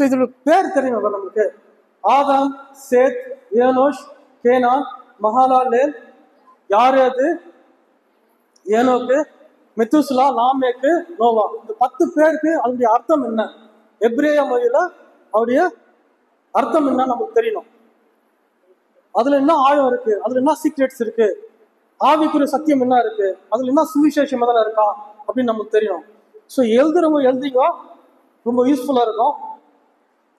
So இதோட பேர் தெரியும் நமக்கு. ஆதாம், சேத், ஏனோஷ், கேனான், மகாலாலேல், யாரேது, ஏனோக்கு, மெத்துசுலா, லாமேக்கு, நோவா. இந்த 10 பேருக்கு அதனுடைய அர்த்தம் என்ன, எபிரேய மொழியில அவருடைய அர்த்தம் என்ன நமக்கு தெரியணும். அதுல என்ன ஆழம் இருக்கு, அதுல என்ன சீக்ரெட்ஸ் இருக்கு, ஆவிக்குரிய சத்தியம் என்ன இருக்கு, அதுல என்ன சுவிசேஷம் எதனா இருக்கா அப்படின்னு நமக்கு தெரியணும். ஸோ எழுதுறவங்க எழுதிங்க, ரொம்ப யூஸ்ஃபுல்லா இருக்கும்.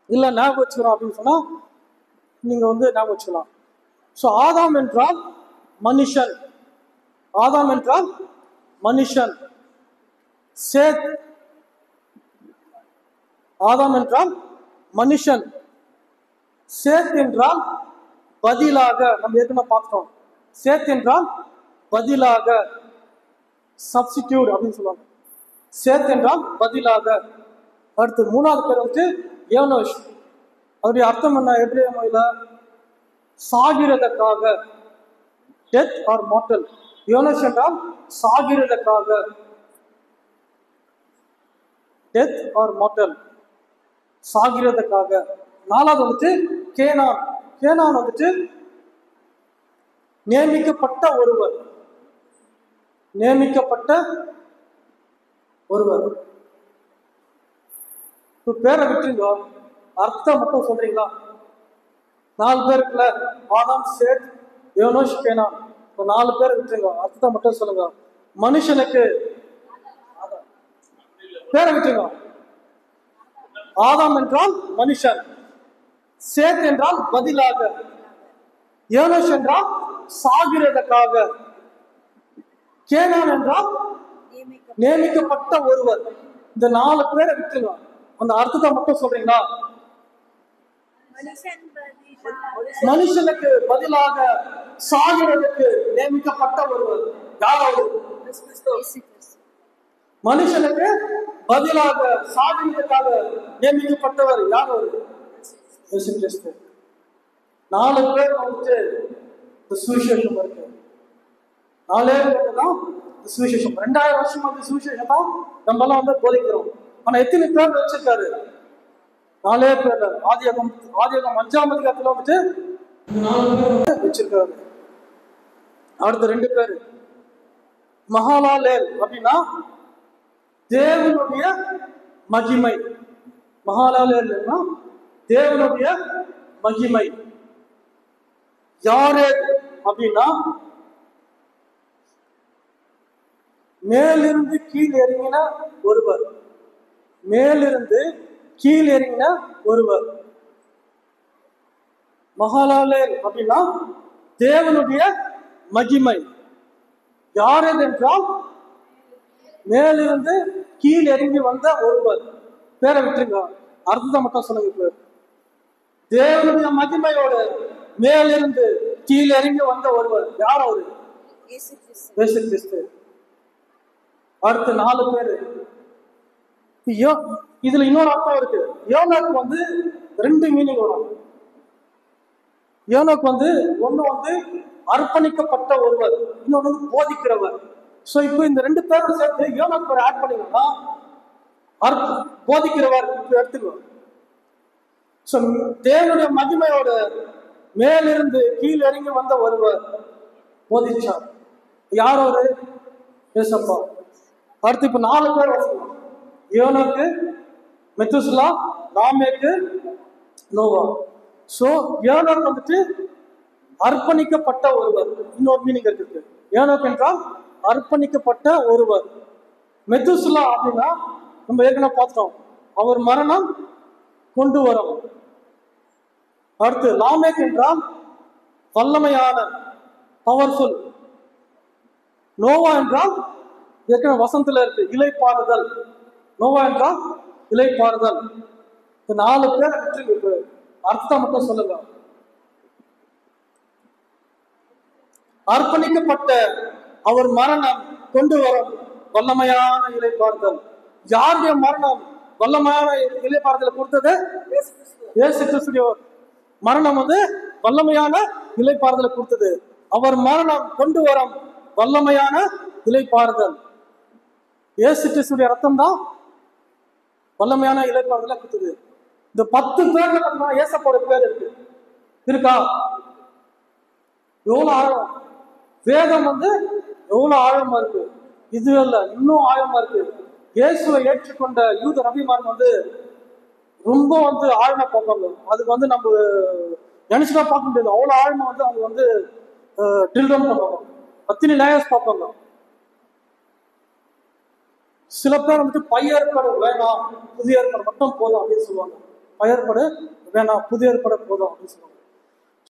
இல்லை ஞாபகம் வச்சுக்கிறோம் அப்படின்னு சொன்னா நீங்க ஞாபகம் வச்சுக்கலாம். ஸோ ஆதாம் என்றால் மனுஷன், ஆதாம் என்றால் மனுஷன். சேத், ஆதாம் என்றால் மனுஷன். சேத் என்றால் பதிலாக, நம்ம ஏற்கனவே பார்த்தோம். சேத் என்றால் பதிலாக, சப்ஸ்டிடியூட் அப்படின்னு சொல்லுவாங்க. சேத் என்றால் பதிலாக. அடுத்து 3வது பேர் ஏனோஷ். அவருடைய அர்த்தம் என்ன எபிரேய மொழியில, சாகிறதற்காக, டெத் ஆர் மார்டல். ஏனோஷ் என்றால் சாகிறதற்காக, டெத் ஆர் மார்டல், சாகிறதற்காக. 4வது கேனான். கேனான் நியமிக்கப்பட்ட ஒருவர், நியமிக்கப்பட்ட ஒருவர். பேரை விட்டுருங்க, அர்த்தம் மட்டும் சொல்றீங்களா? 4 பேருக்குல ஆதாம், சேத், ஏனோஷ், கேனான். 4 பேர் விட்டுருங்க, அர்த்தம் மட்டும் சொல்லுங்க. மனுஷனுக்கு பேரை விட்டுருங்க. ஆதாம் என்றால் மனுஷன், சேத் என்றால் பதிலாக, ஏனோஷ் என்றால் சாகிறதற்காக, கேனான் என்றால் நியமிக்கப்பட்ட ஒருவர். இந்த 4 பேரை விட்டுருங்க, அந்த அர்த்தத்தை மட்டும் சொல்றீங்களா? மனுஷனுக்கு பதிலாக சாகிறதுக்கு நியமிக்கப்பட்ட ஒருவர் யாராவது? மனுஷனுக்கு பதிலாக சாகிறதுக்காக நியமிக்கப்பட்டவர் யார்? இயேசு கிறிஸ்து. 4 பேர் சுவிசேஷம் இருக்கு. 4 பேர் தான் சுவிசேஷம். 2000 வருஷமா அந்த சுவிசேஷம் தான் நம்ம எல்லாம் போதிக்கிறோம். ஆனா எத்தனை பேர் வச்சிருக்காரு? 4 பேர். ஆதியாகமம் 5ஆம் அதிகாரத்துல 4 பேர் வச்சிருக்காரு. அடுத்த 2 பேர் மகாலாலேல் அப்படின்னா தேவனுடைய மகிமை. மகாலாலேல்னா தேவனுடைய மகிமை. யாரேத் அப்படின்னா மேலிருந்து கீழ் இறங்கின ஒருவர், மேலிருந்து கீழ் இறங்கின ஒருவர். மகாலாலேல் அப்படின்னா தேவனுடைய மகிமை. யாரேத் என்றால் மேலிருந்து கீழ் இறங்கி வந்த ஒருவர். பேரை விட்டுருங்க, அர்த்தத்தை மட்டும் சொல்லுங்க. தேவனுடைய மகிமையோட மேலிருந்து கீழ் இறங்கி வந்த ஒருவர் யார்? அவரு இயேசு கிறிஸ்து. அடுத்து 4 பேரு. இதுல இன்னொரு அர்த்தம் இருக்கு. யோனாக்கு 2 மீனிங் வரும். யோனாக்கு ஒண்ணு அர்ப்பணிக்கப்பட்ட ஒருவர், இன்னொன்னு போதிக்கிறவர். சோ இப்போ இந்த 2 பேரும் சேர்த்து யோனாக்கு ஒரு ஆட் பண்ணீங்கன்னா போதிக்கிறவர் எடுத்துக்கணும். சோ தேவனுடைய மகிமையோட மேலிருந்து கீழ் இறங்கி வந்த ஒருவர் போதிச்சார். யார்? அவரு ஏசப்பா. அடுத்து இப்ப 4 பேர் வச்சுக்கணும். யோனாக்கு, மெத்துசுலா, லாமேக்கு, நோவா. சோ யோனாக்கு அர்ப்பணிக்கப்பட்ட ஒருவர், இன்னொரு மீனிங் இருக்கு. யோனாக்கு என்றால் அர்ப்பணிக்கப்பட்ட ஒருவர். மெத்துசுலா அப்படின்னா நம்ம ஏற்கனவே பார்த்தோம், அவர் மரணம் கொண்டு வரும். அடுத்து லாமேக் என்றால் வல்லமையான, பவர்ஃபுல். நோவா என்றால் ஏற்கனவே வசந்தத்துல இருக்கு, இலைப்பாறுதல். நோவா என்றால் இலைப்பாறுதல். இந்த 4 பேர் அர்த்தம் மட்டும் சொல்லுங்க. அர்ப்பணிக்கப்பட்ட, அவர் மரணம் கொண்டு வரும் வல்லமையான இலைப்பாறுதல். யாருடைய மரணம் வல்லமையான இலைப்பாறுதலை கொடுத்தது? இயேசு கிறிஸ்துவின் மரணம் வல்லமையான இலைப்பாறுதலை கொடுத்தது. அவர் மரணம் கொண்டு வரும் வல்லமையான இலைப்பாறுதல். இயேசு கிறிஸ்துவின் ரத்தம் தான் வல்லமையான இலைப்பாறுதலை கொடுத்தது. இந்த 10 பேர்ல பார்த்தீங்கன்னா ஏசப்போட பேர் இருக்கு. இருக்கா? எவ்வளவு ஆழம்! வேதம் எவ்வளவு ஆழமா இருக்கு. இது இல்ல, இன்னும் ஆழமா இருக்கு. இயேசுவை ஏற்றுக்கொண்ட யூத நபிமார் ரொம்ப ஆழமா பார்ப்பாங்க. அதுக்கு நம்ம நினைச்சுதான் பார்க்க முடியாது. அவ்வளவு ஆழமா அவங்க ட்ரில்டம் பண்ணுவாங்க. அத்தனை லேயர்ஸ் பார்ப்பாங்க. சில பேர் பழைய ஏற்பாடு வேணாம், புதிய ஏற்பாடு மட்டும் போதும் அப்படின்னு சொல்லுவாங்க. பழைய ஏற்பாடு வேணாம், புதிய ஏற்பாடு போதும் அப்படின்னு சொல்லுவாங்க.